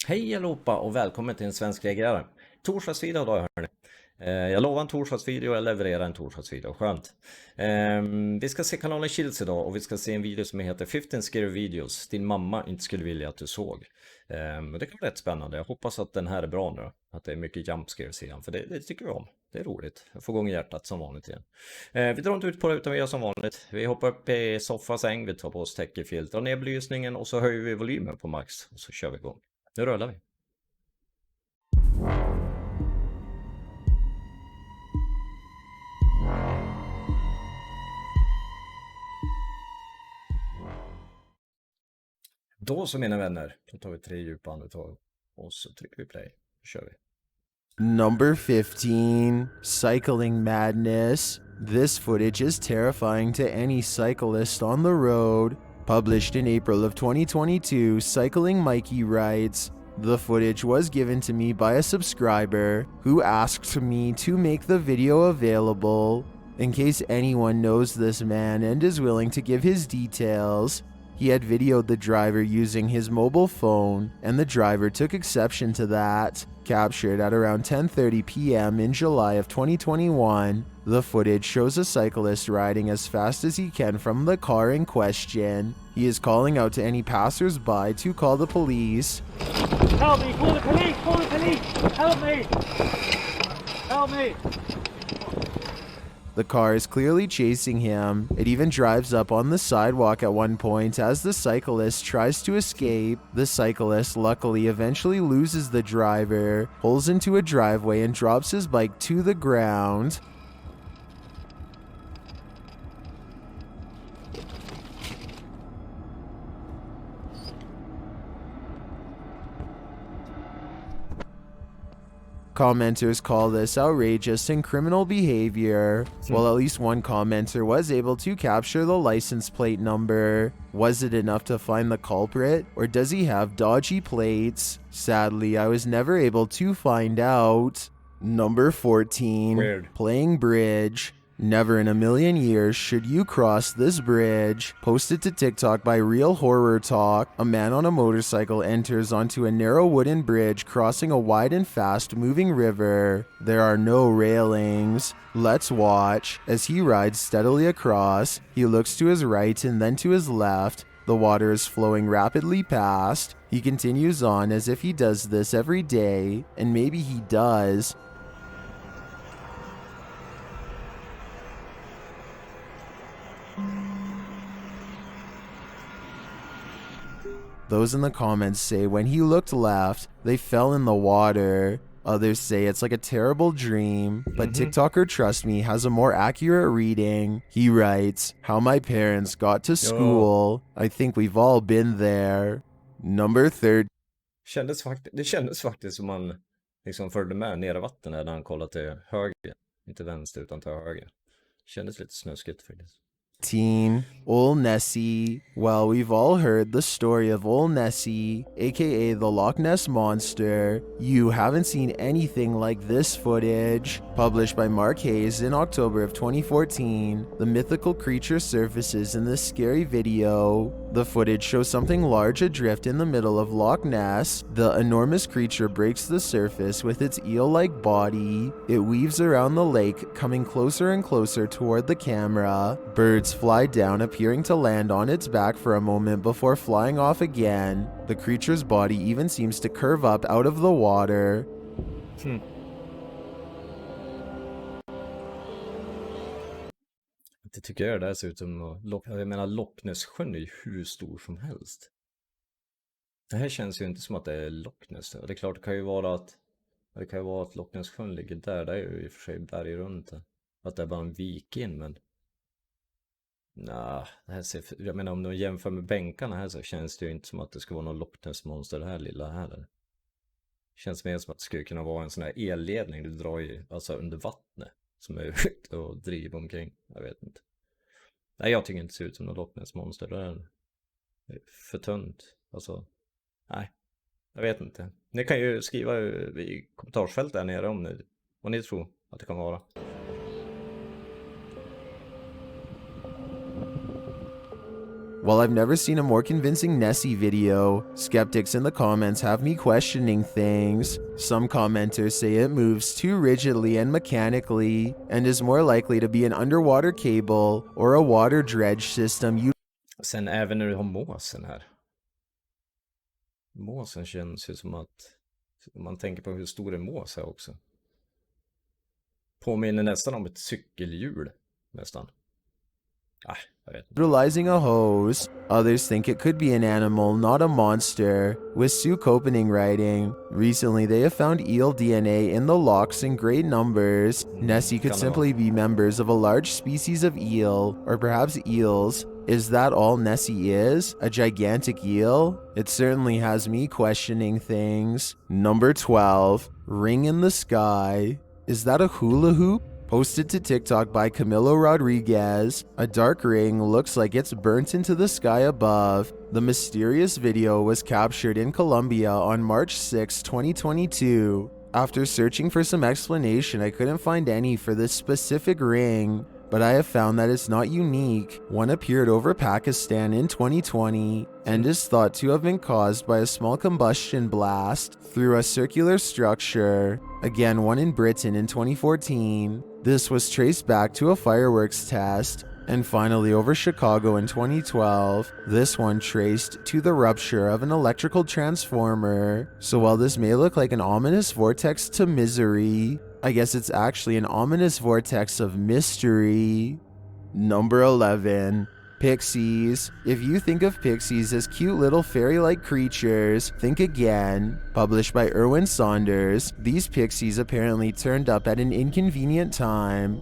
Hej allihopa och välkommen till en svensk reagerare. Torsdagsvideo idag hörni. Jag lovar en torsdagsvideo, jag levererar en torsdagsvideo, skönt. Vi ska se kanalen Kills idag och vi ska se en video som heter 15 Scary Videos din mamma inte skulle vilja att du såg. Det kan vara rätt spännande, jag hoppas att den här är bra nu. Att det är mycket jump scares i den, för det tycker vi om. Det är roligt, jag får igång hjärtat som vanligt igen. Vi drar inte ut på det utan vi gör som vanligt. Vi hoppar upp i soffan, vi tar på oss täckefilter och ner belysningen och så höjer vi volymen på max och så kör vi igång. Nu rullar vi. Då så mina vänner, då tar vi 3 djupa andetag och så trycker vi play. Då kör vi. Number 15, Cycling Madness. This footage is terrifying to any cyclist on the road. Published in April of 2022, Cycling Mikey writes, "The footage was given to me by a subscriber who asked me to make the video available. In case anyone knows this man and is willing to give his details." He had videoed the driver using his mobile phone, and the driver took exception to that. Captured at around 10:30 p.m. in July of 2021, the footage shows a cyclist riding as fast as he can from the car in question. He is calling out to any passers-by to call the police. Help me! Call the police! Call the police! Help me! Help me! The car is clearly chasing him. It even drives up on the sidewalk at one point as the cyclist tries to escape. The cyclist luckily eventually loses the driver, pulls into a driveway and drops his bike to the ground. Commenters call this outrageous and criminal behavior, while at least one commenter was able to capture the license plate number. Was it enough to find the culprit, or does he have dodgy plates? Sadly, I was never able to find out. Number 14, Weird. Playing bridge. Never in a million years should you cross this bridge. Posted to TikTok by Real Horror Talk, a man on a motorcycle enters onto a narrow wooden bridge crossing a wide and fast moving river. There are no railings. Let's watch. As he rides steadily across, he looks to his right and then to his left. The water is flowing rapidly past. He continues on as if he does this every day, and maybe he does. Those in the comments say when he looked left, they fell in the water. Others say it's like a terrible dream, but TikToker Trust Me has a more accurate reading. He writes, "How my parents got to school. I think we've all been there." Number 13. Det kändes faktiskt som man liksom följde med ner i vattnet när han kollade till höger. Inte vänster utan till höger. Kändes lite snuskigt faktiskt. Ol Nessie. Well, we've all heard the story of Ol Nessie, aka the Loch Ness Monster. You haven't seen anything like this footage. Published by Mark Hayes in October of 2014, the mythical creature surfaces in this scary video. The footage shows something large adrift in the middle of Loch Ness. The enormous creature breaks the surface with its eel-like body. It weaves around the lake, coming closer and closer toward the camera. Birds fly down, appearing to land on its back for a moment before flying off again. The creature's body even seems to curve up out of the water. Det tycker jag det ser ut som jag menar Loch Ness sjön är ju hur stor som helst. Det här känns ju inte som att det är Loch Ness. Det är klart det kan ju vara att Loch Ness sjön ligger där. Det är ju i och för sig berg runt det. Att det är bara en vik in, men det här jag menar om du jämför med bänkarna här så känns det ju inte som att det ska vara någon Loch Ness monster det här lilla här. Känns mer som att det skulle kunna vara en sån här elledning du drar i, alltså under vattnet som är ute och driver omkring. Jag vet inte. Nej, jag tycker inte det ser ut som någon Loch Ness monster. Det är för tunt. Alltså, nej. Jag vet inte. Ni kan ju skriva i kommentarsfältet där nere om vad ni tror att det kan vara. While I've never seen a more convincing Nessie video, skeptics in the comments have me questioning things. Some commenters say it moves too rigidly and mechanically, and is more likely to be an underwater cable or a water dredge system. Sen även när du har måsen här. Måsen känns ju som att, om man tänker på hur stor en mås är också. Påminner nästan om ett cykelhjul, nästan. Jag vet inte. Utilizing a hose. Others think it could be an animal, not a monster. With Sue Copening writing, recently they have found eel DNA in the locks in great numbers. Nessie could simply be members of a large species of eel, or perhaps eels. Is that all Nessie is? A gigantic eel? It certainly has me questioning things. Number 12. Ring in the sky. Is that a hula hoop? Posted to TikTok by Camilo Rodriguez, a dark ring looks like it's burnt into the sky above. The mysterious video was captured in Colombia on March 6, 2022. After searching for some explanation, I couldn't find any for this specific ring, but I have found that it's not unique. One appeared over Pakistan in 2020 and is thought to have been caused by a small combustion blast through a circular structure. Again, one in Britain in 2014. This was traced back to a fireworks test. And finally, over Chicago in 2012, this one traced to the rupture of an electrical transformer. So while this may look like an ominous vortex to misery, I guess it's actually an ominous vortex of mystery. Number 11. Pixies. If you think of pixies as cute little fairy-like creatures, think again. Published by Erwin Saunders, these pixies apparently turned up at an inconvenient time.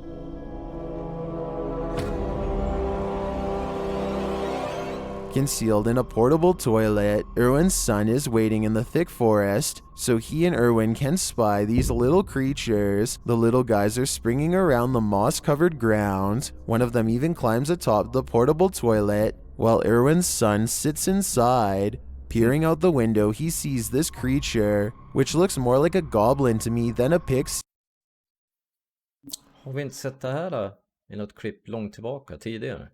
Concealed in a portable toilet, Erwin's son is waiting in the thick forest, so he and Erwin can spy these little creatures. The little guys are springing around the moss-covered ground. One of them even climbs atop the portable toilet, while Erwin's son sits inside. Peering out the window, he sees this creature, which looks more like a goblin to me than a pixie. Har vi inte sett det här då, i något klipp långt tillbaka tidigare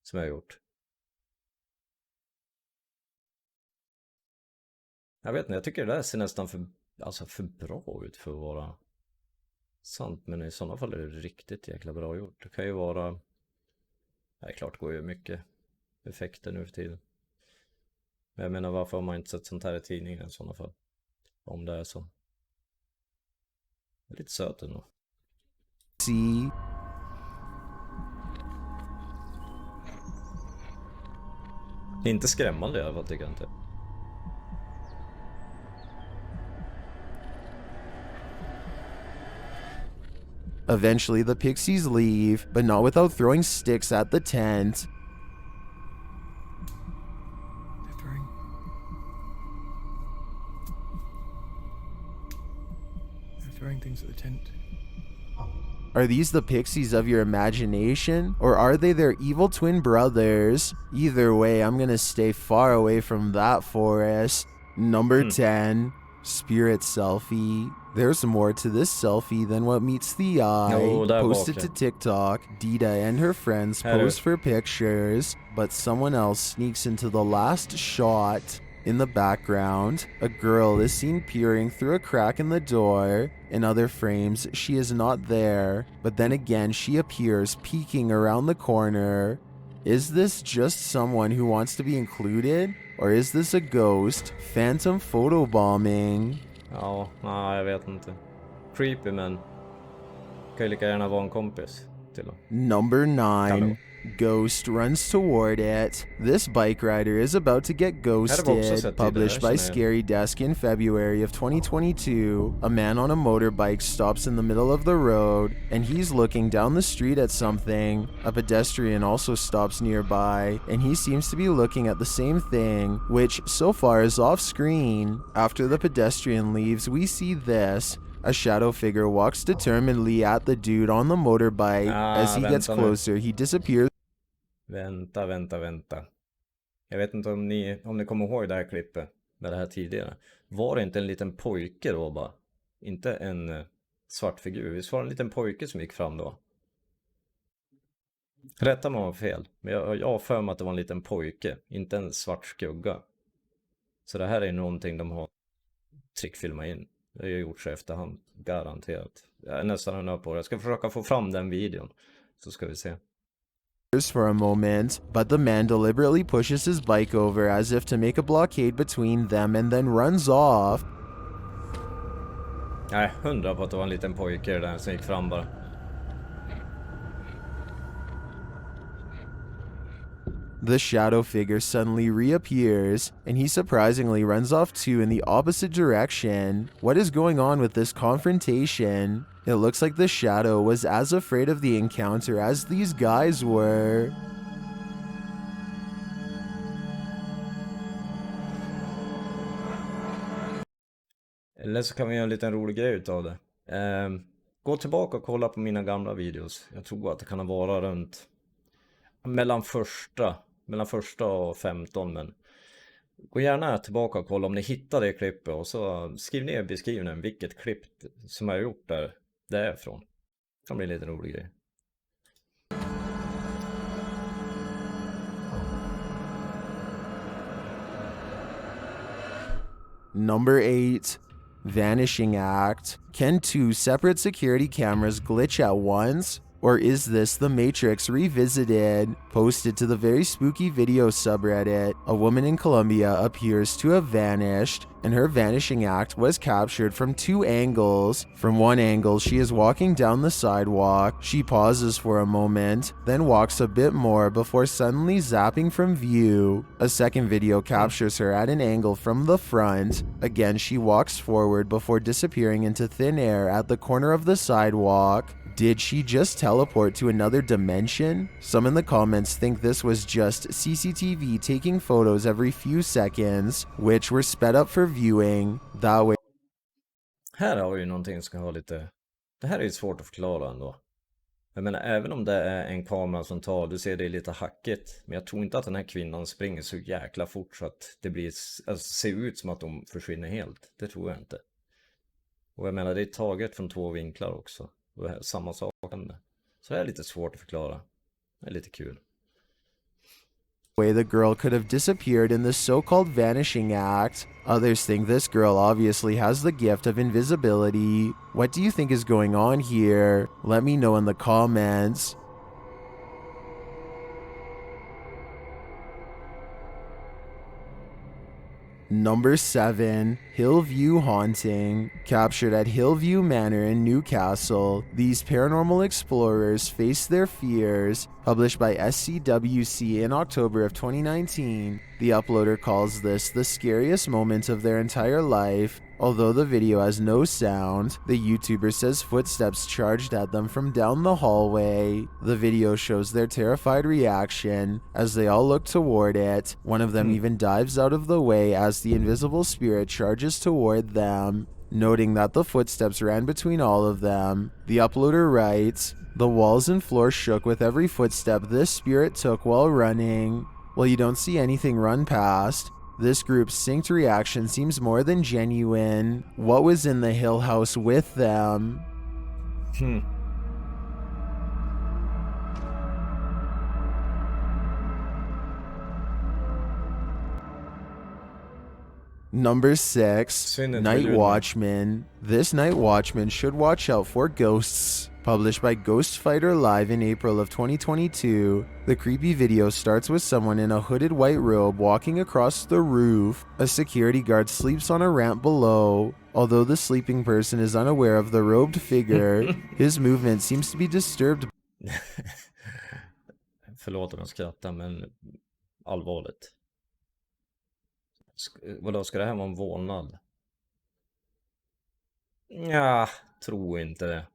som jag har gjort? Jag vet inte, jag tycker det där ser nästan för bra ut för att vara sant, men i sådana fall är det riktigt jäkla bra gjort. Det kan ju vara, nej, klart går ju mycket effekter nu för tiden. Men jag menar, varför har man inte sett sånt här i tidningen i sådana fall? Om det är så. Det är lite söt ändå. See? Det är inte skrämmande i alla fall, tycker jag inte. Eventually, the pixies leave, but not without throwing sticks at the tent. They're throwing things at the tent. Are these the pixies of your imagination, or are they their evil twin brothers? Either way, I'm gonna stay far away from that forest. Number 10. Spirit selfie. There's more to this selfie than what meets the eye. Posted to TikTok, Dita and her friends pose for pictures, but someone else sneaks into the last shot. In the background, a girl is seen peering through a crack in the door. In other frames, she is not there, but then again she appears peeking around the corner. Is this just someone who wants to be included? Or is this a ghost? Phantom photobombing? Ja, nej, jag vet inte. Creepy, men kan ju lika gärna vara en kompis till dem. Number 9. Ghost runs toward it. This bike rider is about to get ghosted. Published by Scary Desk in February of 2022. A man on a motorbike stops in the middle of the road, and he's looking down the street at something. A pedestrian also stops nearby, and he seems to be looking at the same thing, which so far is off screen. After the pedestrian leaves, we see this. A shadow figure walks determinedly at the dude on the motorbike. As he gets closer, he disappears. Vänta. Jag vet inte om ni kommer ihåg det här klippet med det här tidigare. Var det inte en liten pojke då bara? Inte en svart figur. Visst var det en liten pojke som gick fram då? Rätta mig om jag har fel. Men jag har för mig att det var en liten pojke. Inte en svart skugga. Så det här är någonting de har trickfilmat in. Det har ju gjorts i efterhand. Garanterat. Jag är nästan 100 på det. Jag ska försöka få fram den videon. Så ska vi se. For a moment, but the man deliberately pushes his bike over as if to make a blockade between them and then runs off. Jag är 100 på att det var en liten pojke där som gick fram bara. The shadow figure suddenly reappears, and he surprisingly runs off too in the opposite direction. What is going on with this confrontation? It looks like the shadow was as afraid of the encounter as these guys were. Eller så kan vi göra en liten rolig grej utav det. Gå tillbaka och kolla på mina gamla videos. Jag tror att det kan ha varit runt mellan första och 15, men gå gärna tillbaka och kolla om ni hittar det klippet och så skriv ner i beskrivningen vilket klipp som jag har gjort där det är från. Det kan bli en liten rolig grej. Number 8. Vanishing Act. Can 2 separate security cameras glitch at once? Or is this The Matrix Revisited? Posted to the very spooky video subreddit, a woman in Colombia appears to have vanished, and her vanishing act was captured from 2 angles. From one angle, she is walking down the sidewalk. She pauses for a moment, then walks a bit more before suddenly zapping from view. A second video captures her at an angle from the front. Again, she walks forward before disappearing into thin air at the corner of the sidewalk. Did she just teleport to another dimension? Some in the comments think this was just CCTV taking photos every few seconds, which were sped up for viewing. That way. Här har vi ju någonting som ska ha lite... Det här är ju svårt att förklara ändå. Jag menar, även om det är en kamera som tar, du ser det är lite hackigt. Men jag tror inte att den här kvinnan springer så jäkla fort så att det blir, alltså, ser ut som att de försvinner helt. Det tror jag inte. Och jag menar, det är taget från 2 vinklar också. Och samma sak. Så det är lite svårt att förklara. Det är lite kul. Way the girl could have disappeared in the so-called vanishing act. Others think this girl obviously has the gift of invisibility. What do you think is going on here? Let me know in the comments. Number 7. Hillview Haunting. Captured at Hillview Manor in Newcastle, these paranormal explorers face their fears. Published by SCWC in October of 2019, the uploader calls this the scariest moment of their entire life. Although the video has no sound, the YouTuber says footsteps charged at them from down the hallway. The video shows their terrified reaction as they all look toward it. One of them even dives out of the way as the invisible spirit charges toward them. Noting that the footsteps ran between all of them, the uploader writes, "The walls and floor shook with every footstep this spirit took while running." While you don't see anything run past, this group's synced reaction seems more than genuine. What was in the Hill House with them? Number 6. Night Watchman. This night watchman should watch out for ghosts. Published by Ghost Fighter Live in April of 2022, the creepy video starts with someone in a hooded white robe walking across the roof. A security guard sleeps on a ramp below. Although the sleeping person is unaware of the robed figure, his movement seems to be disturbed. Förlåt om jag skrattar, men allvarligt. Vadå, ska det här vara en vålnad? Ja, tror inte det.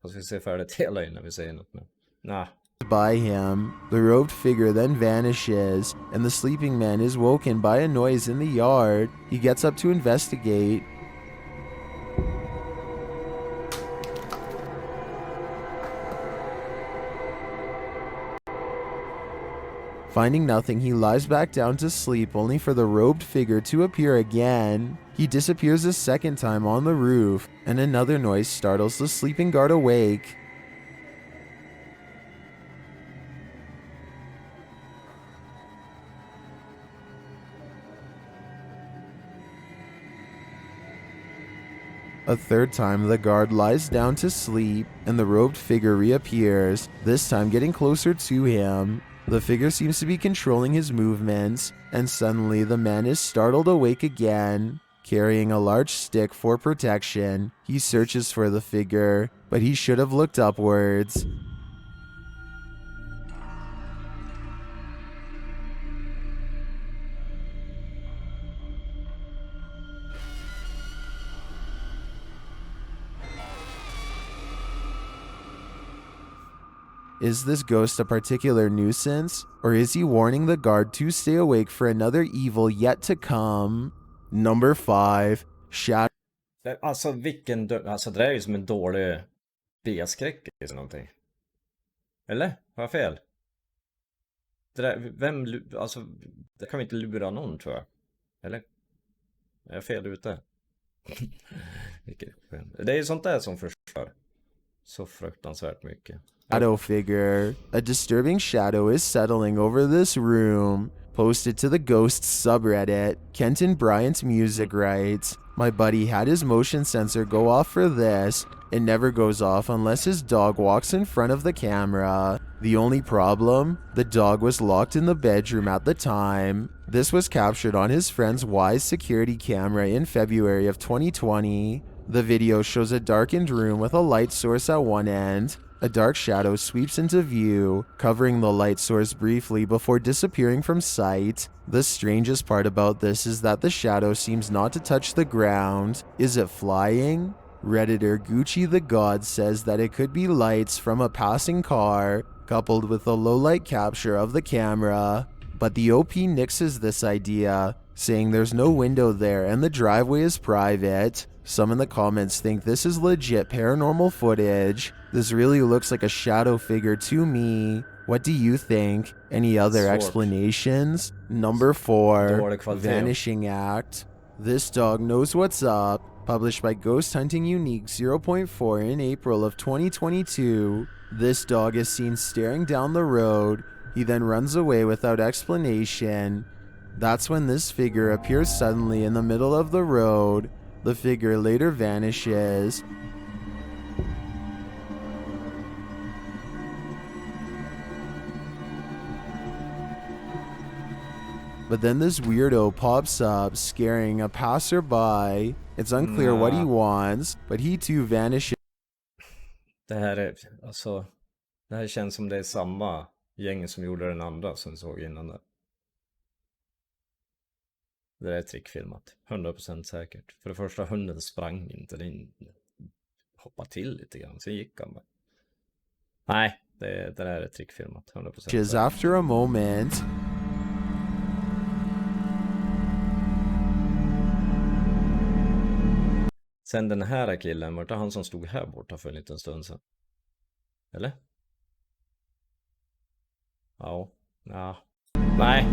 Fast vi ser färdigt hela innan vi säger något, men nah. By him, the robed figure then vanishes, and the sleeping man is woken by a noise in the yard. He gets up to investigate. Finding nothing, he lies back down to sleep, only for the robed figure to appear again. He disappears a second time on the roof, and another noise startles the sleeping guard awake. A third time, the guard lies down to sleep, and the robed figure reappears, this time getting closer to him. The figure seems to be controlling his movements, and suddenly the man is startled awake again. Carrying a large stick for protection, he searches for the figure, but he should have looked upwards. Is this ghost a particular nuisance, or is he warning the guard to stay awake for another evil yet to come? Number 5. Shadow. Alltså vilken alltså det är ju som en dålig B-skräck eller någonting. Eller? Har jag fel? Det där, alltså det kan vi inte lura någon, tror jag. Eller? Är jag fel ute? Det är ju sånt där som förstör så fruktansvärt mycket. Shadow figure. A disturbing shadow is settling over this room. Posted to the Ghosts subreddit, Kenton Bryant's music writes, "My buddy had his motion sensor go off for this. It never goes off unless his dog walks in front of the camera. The only problem? The dog was locked in the bedroom at the time. This was captured on his friend's Wise security camera in February of 2020. The video shows a darkened room with a light source at one end. A dark shadow sweeps into view, covering the light source briefly before disappearing from sight. The strangest part about this is that the shadow seems not to touch the ground. Is it flying? Redditor Gucci the God says that it could be lights from a passing car, coupled with a low light capture of the camera. But the OP nixes this idea, saying there's no window there and the driveway is private. Some in the comments think this is legit paranormal footage. This really looks like a shadow figure to me. What do you think? Any other explanations? Number 4. Vanishing Act. This dog knows what's up. Published by Ghost Hunting Unique 0.4 in April of 2022. This dog is seen staring down the road. He then runs away without explanation. That's when this figure appears suddenly in the middle of the road. The figure later vanishes. But then this weirdo pops up, scaring a passerby. It's unclear what he wants, but he too vanishes. Det här är, alltså, det här känns som det är samma gäng som gjorde den andra som såg innan det. Det är trickfilmat, 100% säkert. För det första, hunden sprang inte, den hoppade till lite grann, sen gick han bara. Nej, det där är trickfilmat, 100% säkert. After a moment. Sen den här killen, var det han som stod här borta för en liten stund sedan? Eller? Ja. Nej.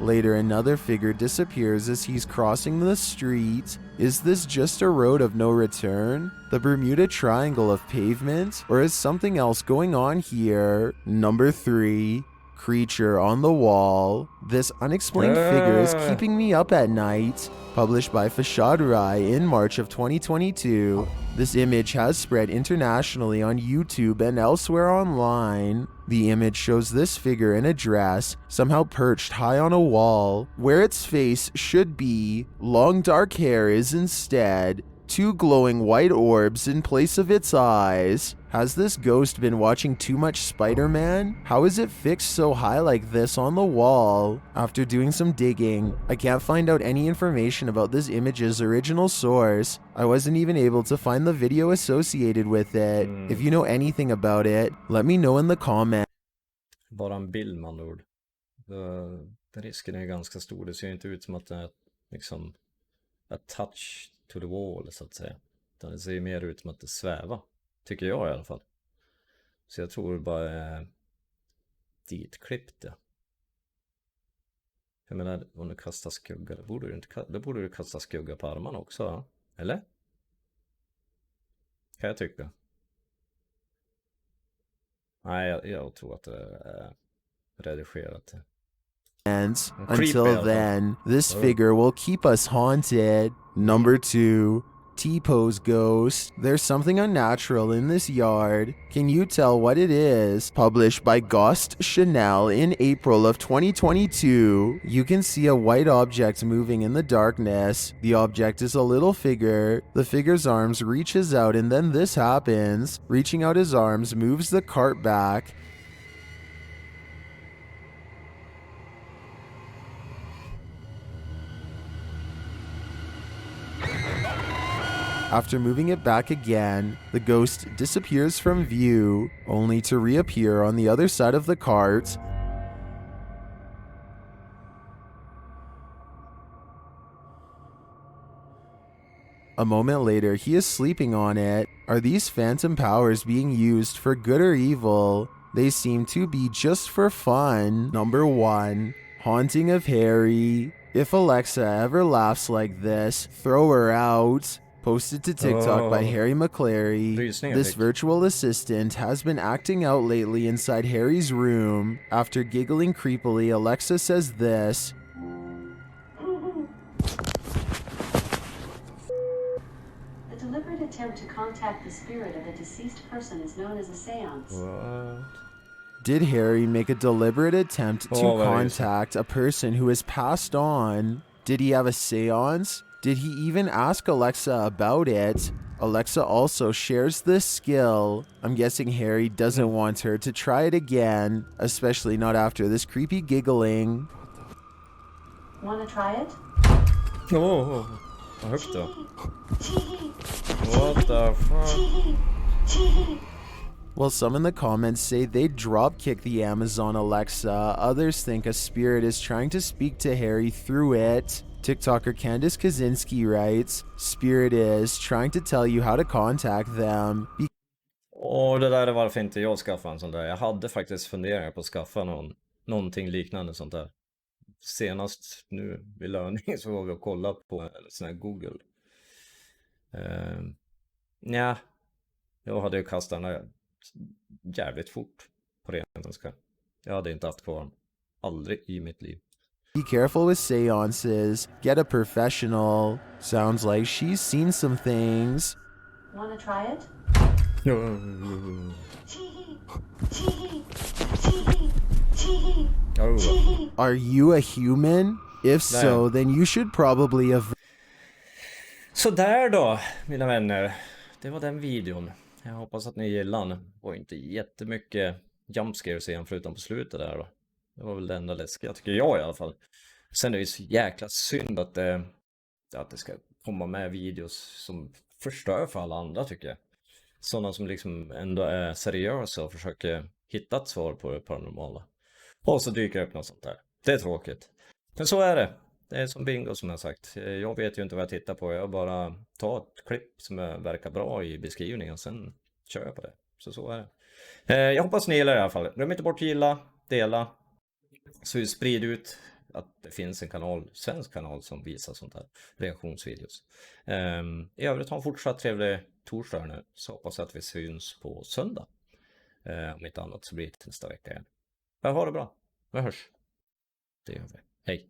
Later, another figure disappears as he's crossing the street. Is this just a road of no return? The Bermuda Triangle of pavement? Or is something else going on here? Number 3. Creature on the wall. This unexplained figure is keeping me up at night. Published by Fashad Rai in March of 2022. This image has spread internationally on YouTube and elsewhere online. The image shows this figure in a dress, somehow perched high on a wall. Where its face should be, long dark hair is instead 2 glowing white orbs in place of its eyes. Has this ghost been watching too much Spider-Man? How is it fixed so high like this on the wall? After doing some digging, I can't find out any information about this image's original source. I wasn't even able to find the video associated with it. If you know anything about it, let me know in the comments. Bara en bild med andra ord. Den risken är ganska stor. Det ser inte ut som att det är liksom a touch to the wall, så att säga. Utan det ser mer ut som att det svävar. Tycker jag i alla fall. Så jag tror det bara är ditklippt det. Jag menar, om du kastar skugga, då borde du kasta skugga på armarna också, ja? Eller? Kan jag tycka. Nej, jag tror att det är redigerat. Until Creepy, I then, this Oh. figure will keep us haunted. Number 2, T-pose ghost. There's something unnatural in this yard. Can you tell what it is? Published by Ghost Chanel in April of 2022. You can see a white object moving in the darkness. The object is a little figure. The figure's arms reaches out and then this happens. Reaching out his arms moves the cart back. After moving it back again, the ghost disappears from view, only to reappear on the other side of the cart. A moment later, he is sleeping on it. Are these phantom powers being used for good or evil? They seem to be just for fun. Number 1, Haunting of Harry. If Alexa ever laughs like this, throw her out. Posted to TikTok by Oh. Harry McClary. Rysningar This fick. virtual assistant has been acting out lately inside Harry's room. After giggling creepily, Alexa says this. The deliberate attempt to contact the spirit of a deceased person is known as a seance. What? Did Harry make a deliberate attempt to Oh, vad är det? contact a person who has passed on? Did he have a seance? Did he even ask Alexa about it? Alexa also shares this skill. I'm guessing Harry doesn't want her to try it again, especially not after this creepy giggling. Wanna try it? Åh, vad högt då. Chee-hee. What the fuck? Chee-hee. Chee-hee. While some in the comments say they dropkick the Amazon Alexa, others think a spirit is trying to speak to Harry through it. TikToker Candice Kaczynski writes, Spirit is trying to tell you how to contact them. Och det där är varför inte jag skaffade en sån där. Jag hade faktiskt funderat på att skaffa någonting liknande sånt där. Senast nu vid löning så var vi och kollade på sån här Google. Ja, jag hade ju kastat den där jävligt fort på det svenska. Jag hade inte haft kvar den. Aldrig i mitt liv. Be careful with seances. Get a professional. Sounds like she's seen some things. Wanna try it? Oh. Chee-hee. Chee-hee. Chee-hee. Chee-hee. Chee-hee. Are you a human? If so, then you should probably have. Så där då, mina vänner. Det var den videon. Jag hoppas att ni gillar den. Det var inte jättemycket jumpscares igen förutom på slutet där då. Det var väl det enda läskiga, tycker jag i alla fall. Sen är det ju så jäkla synd att det ska komma med videos som förstör för alla andra, tycker jag. Sådana som liksom ändå är seriösa och försöker hitta ett svar på det paranormala. Och så dyker det upp något sånt där. Det är tråkigt. Men så är det. Det är som bingo, som jag sagt. Jag vet ju inte vad jag tittar på. Jag bara tar ett klipp som verkar bra i beskrivningen. Sen kör jag på det. Så är det. Jag hoppas ni gillar det i alla fall. Glöm inte bort att gilla, dela. Så sprid ut att det finns en kanal, svensk kanal, som visar sånt här reaktionsvideos. I övrigt ha en fortsatt trevlig torsdag nu. Så hoppas att vi syns på söndag. Om inte annat så blir det nästa vecka igen. Ha det bra. Vi hörs. Det gör vi. Hej.